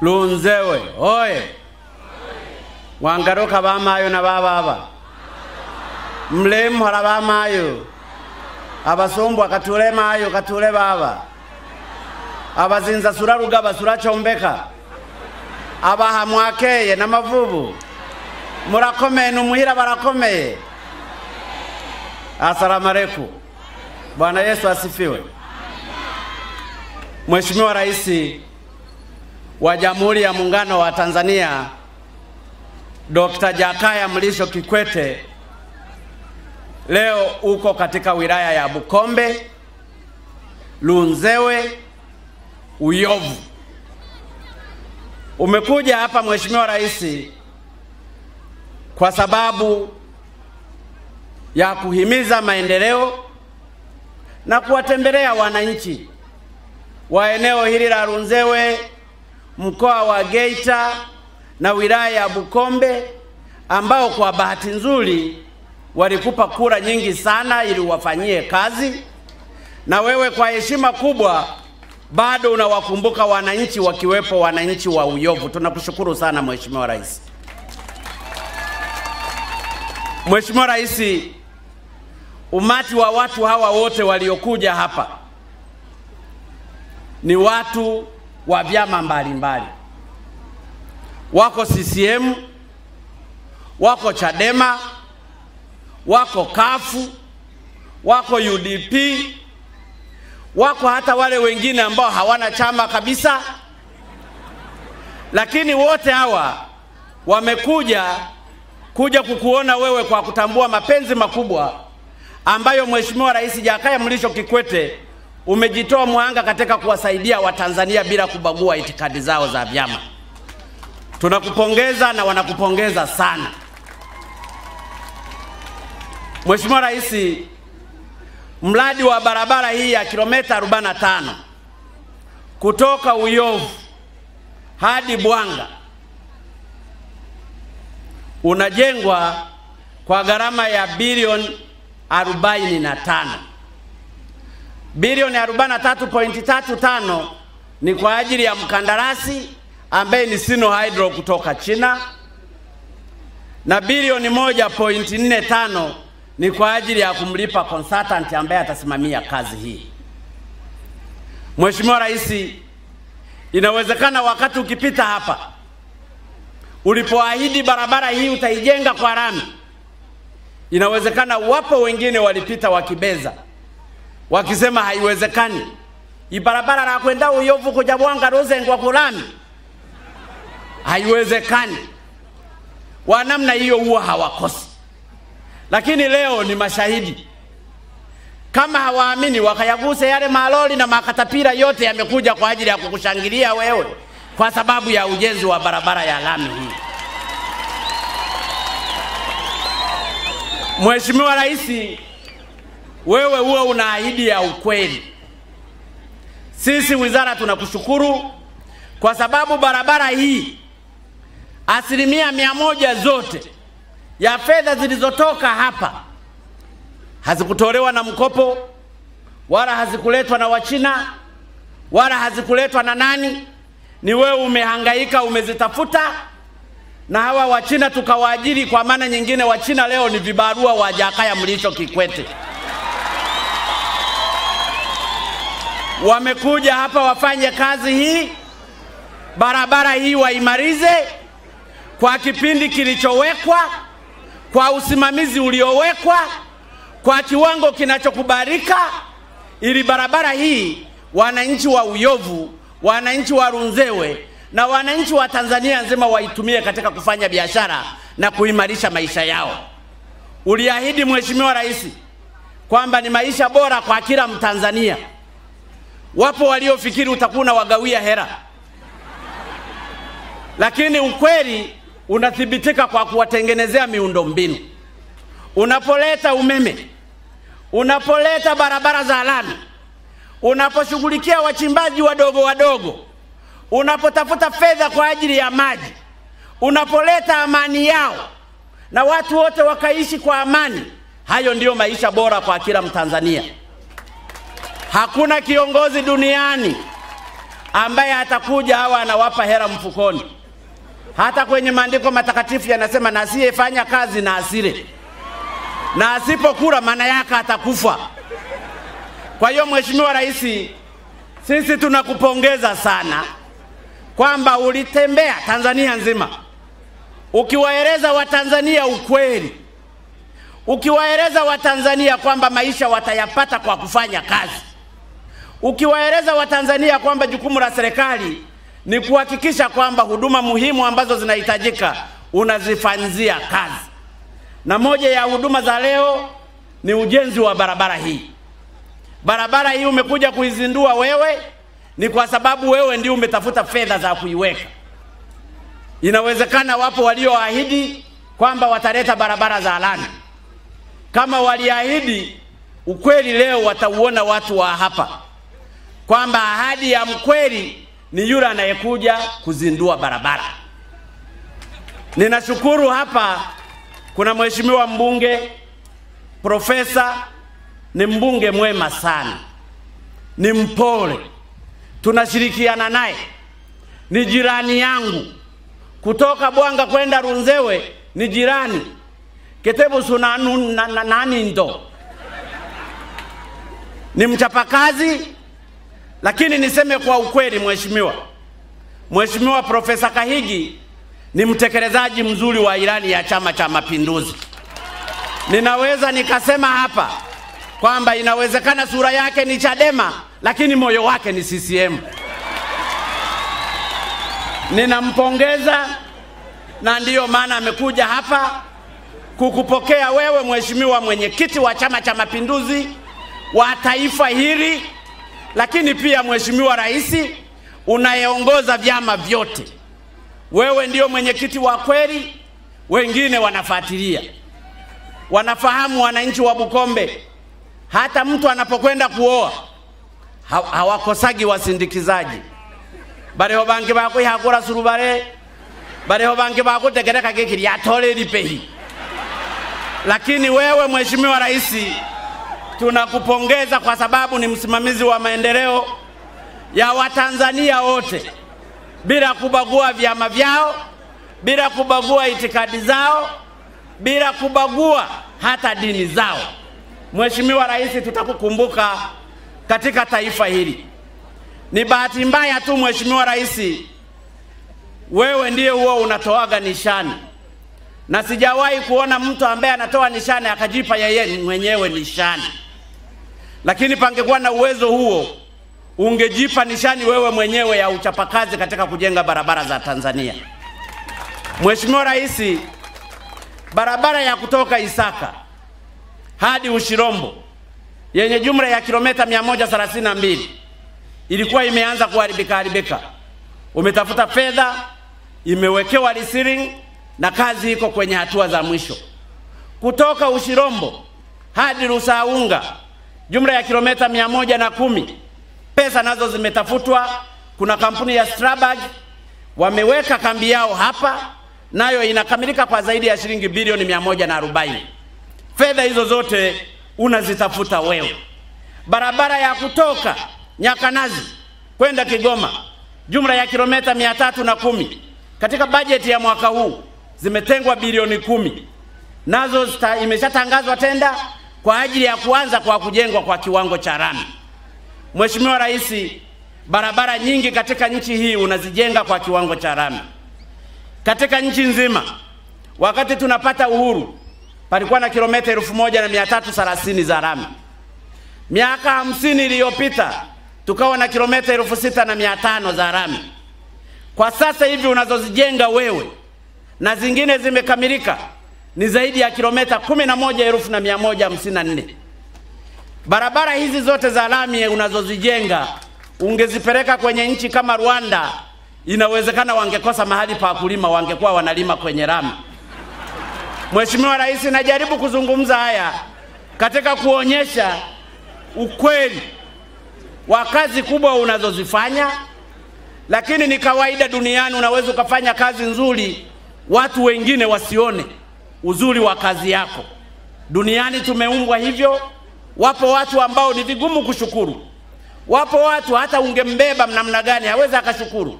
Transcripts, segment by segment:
Lunzewe oye! Wangaruka bamayo na bababa mlemu hara bamayo abasombo akatule mayo katule baba abazinza suraruga basura chombeka abahamwakeye n'amavubu murakomeye numuhira barakomeye. Asalamu alaykum. Bwana Yesu asifiwe. Mheshimiwa Rais wa Jamhuri ya Muungano wa Tanzania Dr. Jakaya Mrisho Kikwete leo uko katika wilaya ya Bukombe, Lunzewe, Uyovu. Umekuja hapa Mheshimiwa Rais kwa sababu ya kuhimiza maendeleo na kuwatembelea wananchi wa eneo hili la Lunzewe, mkoa wa Geita na wilaya ya Bukombe, ambao kwa bahati nzuri walikupa kura nyingi sana ili wafanyie kazi, na wewe kwa heshima kubwa bado unawakumbuka wananchi, wakiwepo wananchi wa Uyovu. Tunakushukuru sana Mheshimiwa Rais. Mheshimiwa Rais, umati wa watu hawa wote waliokuja hapa ni watu wa vyama mbalimbali. Wako CCM, wako Chadema, wako Kafu, wako UDP, wako hata wale wengine ambao hawana chama kabisa. Lakini wote hawa wamekuja kukuona wewe kwa kutambua mapenzi makubwa ambayo Mheshimiwa Rais Jakaya Mrisho Kikwete umejitoa muhanga katika kuwasaidia Watanzania bila kubagua itikadi zao za vyama. Tunakupongeza na wanakupongeza sana. Mheshimiwa Rais, mradi wa barabara hii ya kilomita 45 kutoka Uyovu hadi Bwanga unajengwa kwa gharama ya bilioni 45. Bilioni 43.35 ni kwa ajili ya mkandarasi ambaye ni Sino Hydro kutoka China, na bilioni 1.45 ni kwa ajili ya kumlipa consultant ambaye atasimamia kazi hii. Mheshimiwa Rais, inawezekana wakati ukipita hapa ulipoahidi barabara hii utaijenga kwa lami, inawezekana wapo wengine walipita wakibeza wakisema haiwezekani. Ibarabara la kwenda Uyovu kuja Bwanga Ruzengwa kulami haiwezekani. Wa namna hiyo huwa hawakosi. Lakini leo ni mashahidi. Kama hawaamini wakayaguse yale malori na makatapira yote yamekuja kwa ajili ya kukushangilia wewe kwa sababu ya ujenzi wa barabara ya lami hii. Mheshimiwa Rais, wewe huwa unaahidi ya ukweli. Sisi wizara tunakushukuru kwa sababu barabara hii 100% zote ya fedha zilizotoka hapa hazikutolewa na mkopo, wala hazikuletwa na Wachina, wala hazikuletwa na nani. Ni wewe umehangaika, umezitafuta, na hawa Wachina tukawaajiri. Kwa maana nyingine Wachina leo ni vibarua wa Jakaya Mrisho Kikwete. Wamekuja hapa wafanye kazi hii, barabara hii waimalize kwa kipindi kilichowekwa, kwa usimamizi uliowekwa, kwa kiwango kinachokubalika, ili barabara hii wananchi wa Uyovu, wananchi wa Lunzewe na wananchi wa Tanzania nzima waitumie katika kufanya biashara na kuimarisha maisha yao. Uliahidi Mheshimiwa Rais kwamba ni maisha bora kwa kila Mtanzania. Wapo waliofikiri utakuwa wagawia hera, lakini ukweli unathibitika kwa kuwatengenezea miundombinu. Unapoleta umeme, unapoleta barabara za lami, unaposhughulikia wachimbaji wadogo, unapotafuta fedha kwa ajili ya maji, unapoleta amani yao na watu wote wakaishi kwa amani, hayo ndiyo maisha bora kwa kila Mtanzania. Hakuna kiongozi duniani ambaye atakuja hawa anawapa hela mfukoni. Hata kwenye maandiko matakatifu yanasema na asiyefanya kazi na asile, na asipokula maana yake atakufa. Kwa hiyo Mheshimiwa Rais, sisi tunakupongeza sana kwamba ulitembea Tanzania nzima ukiwaeleza Watanzania ukweli, ukiwaeleza Watanzania kwamba maisha watayapata kwa kufanya kazi, ukiwaeleza Watanzania kwamba jukumu la serikali ni kuhakikisha kwamba huduma muhimu ambazo zinahitajika unazifanyia kazi. Na moja ya huduma za leo ni ujenzi wa barabara hii. Barabara hii umekuja kuizindua wewe, ni kwa sababu wewe ndio umetafuta fedha za kuiweka. Inawezekana wapo walioahidi kwamba wataleta barabara za lami. Kama waliahidi, ukweli leo watauona watu wa hapa kwamba ahadi ya mkweli ni yule anayekuja kuzindua barabara. Ninashukuru hapa kuna mheshimiwa mbunge Profesa, ni mbunge mwema sana, ni mpole, tunashirikiana naye, ni jirani yangu kutoka Bwanga kwenda Runzewe, ni jirani Ketebu sunanu nani ndo, ni mchapakazi. Lakini niseme kwa ukweli, Mheshimiwa Profesa Kahigi ni mtekelezaji mzuri wa ilani ya Chama cha Mapinduzi. Ninaweza nikasema hapa kwamba inawezekana sura yake ni Chadema lakini moyo wake ni CCM. Ninampongeza, na ndiyo maana amekuja hapa kukupokea wewe Mheshimiwa mwenyekiti wa Chama cha Mapinduzi wa taifa hili, lakini pia Mheshimiwa Rais unayeongoza vyama vyote. Wewe ndio mwenyekiti wa kweli, wengine wanafuatilia. Wanafahamu wananchi wa Bukombe, hata mtu anapokwenda kuoa hawakosagi wasindikizaji. Bariho bangi bako yakora surubare, bariho bangi bako tegereka gekiri atole lipehi. Lakini wewe Mheshimiwa Rais, tunakupongeza kwa sababu ni msimamizi wa maendeleo ya Watanzania wote, bila kubagua vyama vyao, bila kubagua itikadi zao, bila kubagua hata dini zao. Mheshimiwa Rais, tutakukumbuka katika taifa hili. Ni bahati mbaya tu Mheshimiwa Rais, wewe ndiye huo unatoaga nishani, na sijawahi kuona mtu ambaye anatoa nishani akajipa yeye mwenyewe nishani. Lakini pangekuwa na uwezo huo, ungejipa nishani wewe mwenyewe ya uchapakazi katika kujenga barabara za Tanzania. Mheshimiwa Rais, barabara ya kutoka Isaka hadi Ushirombo yenye jumla ya kilomita 132 ilikuwa imeanza kuharibika. Umetafuta fedha, imewekewa resealing na kazi iko kwenye hatua za mwisho. Kutoka Ushirombo hadi Rusaunga jumla ya kilomita 110, pesa nazo zimetafutwa. Kuna kampuni ya Strabag wameweka kambi yao hapa, nayo inakamilika kwa zaidi ya shilingi bilioni 140. Fedha hizo zote unazitafuta wewe. Barabara ya kutoka Nyakanazi kwenda Kigoma jumla ya kilomita 310, katika bajeti ya mwaka huu zimetengwa bilioni 10. Nazo imeshatangazwa tenda kwa ajili ya kuanza kwa kujengwa kwa kiwango cha lami. Mheshimiwa Rais, barabara nyingi katika nchi hii unazijenga kwa kiwango cha lami. Katika nchi nzima, wakati tunapata uhuru, palikuwa na kilomita 1330 za lami. Miaka 50 iliyopita tukawa na kilomita 6500 za lami. Kwa sasa hivi unazozijenga wewe na zingine zimekamilika ni zaidi ya kilomita 11,154. Barabara hizi zote za lami unazozijenga ungezipeleka kwenye nchi kama Rwanda, inawezekana wangekosa mahali pa kulima, wangekuwa wanalima kwenye lami. Mheshimiwa Rais, najaribu kuzungumza haya katika kuonyesha ukweli wa kazi kubwa unazozifanya, lakini ni kawaida duniani unaweza ukafanya kazi nzuri watu wengine wasione uzuri wa kazi yako. Duniani tumeumbwa hivyo. Wapo watu ambao ni vigumu kushukuru, Wapo watu hata ungembeba namna gani hawezi akashukuru.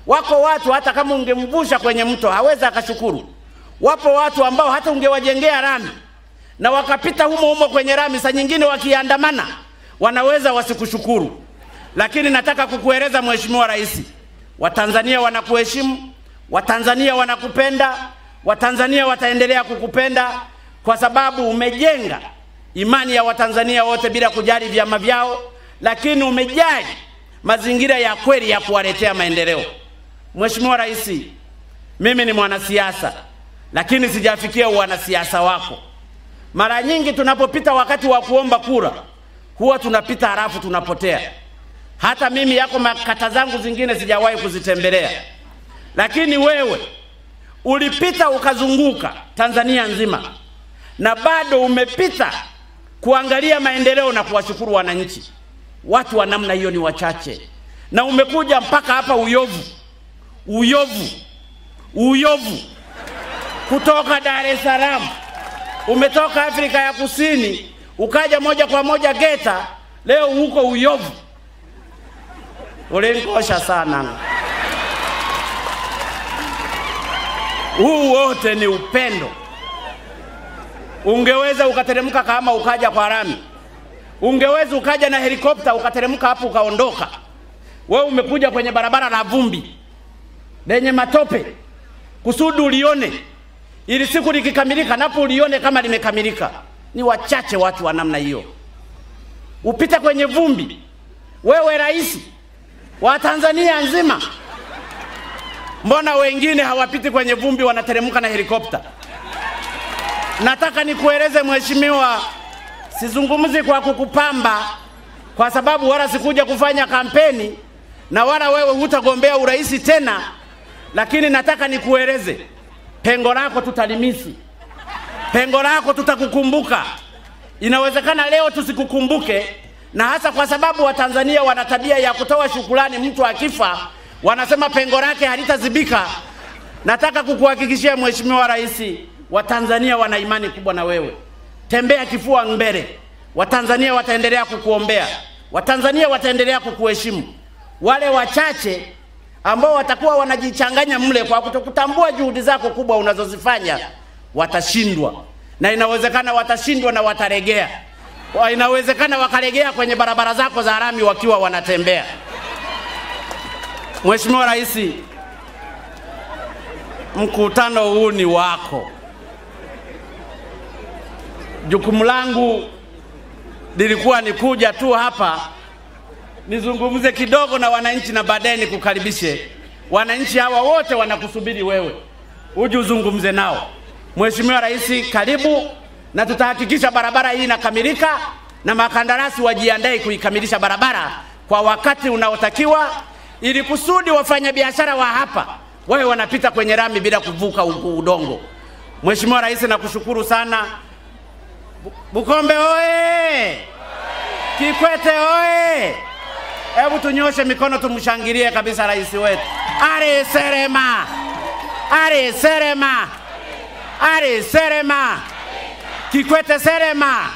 Wako watu hata kama ungemvusha kwenye mto hawezi akashukuru. Wapo watu ambao hata ungewajengea rami na wakapita humo kwenye rami, saa nyingine wakiandamana wanaweza wasikushukuru. Lakini nataka kukueleza Mheshimiwa Rais, Watanzania wanakuheshimu, Watanzania wanakupenda, Watanzania wataendelea kukupenda kwa sababu umejenga imani ya Watanzania wote bila kujali vyama vyao, lakini umejali mazingira ya kweli ya kuwaletea maendeleo. Mheshimiwa Rais, mimi ni mwanasiasa lakini sijafikia wanasiasa wako. Mara nyingi tunapopita wakati wa kuomba kura huwa tunapita halafu tunapotea. Hata mimi yako makata zangu zingine sijawahi kuzitembelea. Lakini wewe ulipita ukazunguka Tanzania nzima na bado umepita kuangalia maendeleo na kuwashukuru wananchi. Watu wa namna hiyo ni wachache. Na umekuja mpaka hapa Uyovu kutoka Dar es Salaam, umetoka Afrika ya Kusini ukaja moja kwa moja Geta, leo huko Uyovu. Ulenkosha sana. Huu wote ni upendo. Ungeweza ukateremka kama ukaja kwa rami. Ungeweza ukaja na helikopta ukateremka hapo ukaondoka. Wewe umekuja kwenye barabara la vumbi lenye matope kusudi ulione, ili siku likikamilika napo ulione kama limekamilika. Ni wachache watu wa namna hiyo. Upita kwenye vumbi, wewe rais wa Tanzania nzima. Mbona wengine hawapiti kwenye vumbi wanateremka na helikopta? Nataka nikueleze Mheshimiwa, sizungumzi kwa kukupamba kwa sababu wala sikuja kufanya kampeni na wala wewe hutagombea urais tena, lakini nataka nikueleze pengo lako tutalimisi. Pengo lako tutakukumbuka. Inawezekana leo tusikukumbuke, na hasa kwa sababu Watanzania wana tabia ya kutoa shukrani mtu akifa, wanasema pengo lake halitazibika. Nataka kukuhakikishia Mheshimiwa Rais, Watanzania wana imani kubwa na wewe. Tembea kifua mbele. Watanzania wataendelea kukuombea. Watanzania wataendelea kukuheshimu. Wale wachache ambao watakuwa wanajichanganya mle kwa kutokutambua juhudi zako kubwa unazozifanya watashindwa. Na inawezekana watashindwa na wataregea. Inawezekana wakaregea kwenye barabara zako za rami wakiwa wanatembea. Mheshimiwa Rais, mkutano huu ni wako. Jukumu langu lilikuwa ni kuja tu hapa nizungumze kidogo na wananchi na baadaye nikukaribishe. Wananchi hawa wote wanakusubiri wewe uje uzungumze nao. Mheshimiwa Rais, karibu, na tutahakikisha barabara hii inakamilika na makandarasi wajiandae kuikamilisha barabara kwa wakati unaotakiwa, ili kusudi wafanyabiashara wa hapa wawe wanapita kwenye rami bila kuvuka udongo. Mheshimiwa Rais, nakushukuru sana. Bukombe oye! Kikwete oye! Hebu tunyoshe mikono tumshangilie kabisa rais wetu. Are Serema! Are Serema! Are Serema! Kikwete Serema!